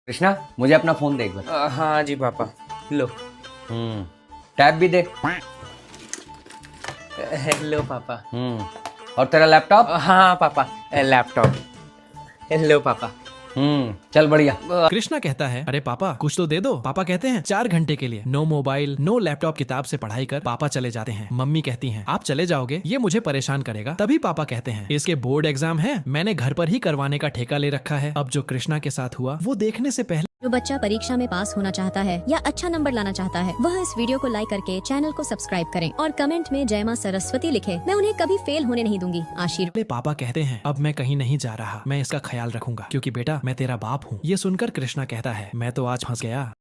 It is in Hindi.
कृष्णा मुझे अपना फोन दे एक बार। हाँ जी पापा, लो। टैब भी दे। लो पापा। और तेरा लैपटॉप। हाँ पापा, लैपटॉप। लो पापा। चल बढ़िया। कृष्णा कहता है, अरे पापा कुछ तो दे दो। पापा कहते हैं 4 घंटे के लिए नो मोबाइल नो लैपटॉप, किताब से पढ़ाई कर। पापा चले जाते हैं। मम्मी कहती हैं, आप चले जाओगे, ये मुझे परेशान करेगा। तभी पापा कहते हैं, इसके बोर्ड एग्जाम है, मैंने घर पर ही करवाने का ठेका ले रखा है। अब जो कृष्णा के साथ हुआ वो देखने से पहले जो बच्चा परीक्षा में पास होना चाहता है या अच्छा नंबर लाना चाहता है, वह इस वीडियो को लाइक करके चैनल को सब्सक्राइब करें और कमेंट में जय मां सरस्वती लिखे। मैं उन्हें कभी फेल होने नहीं दूंगी। आशीर्वाद। पापा कहते हैं, अब मैं कहीं नहीं जा रहा, मैं इसका ख्याल रखूंगा क्योंकि बेटा मैं तेरा बाप हूँ। ये सुनकर कृष्णा कहता है, मैं तो आज फंस गया।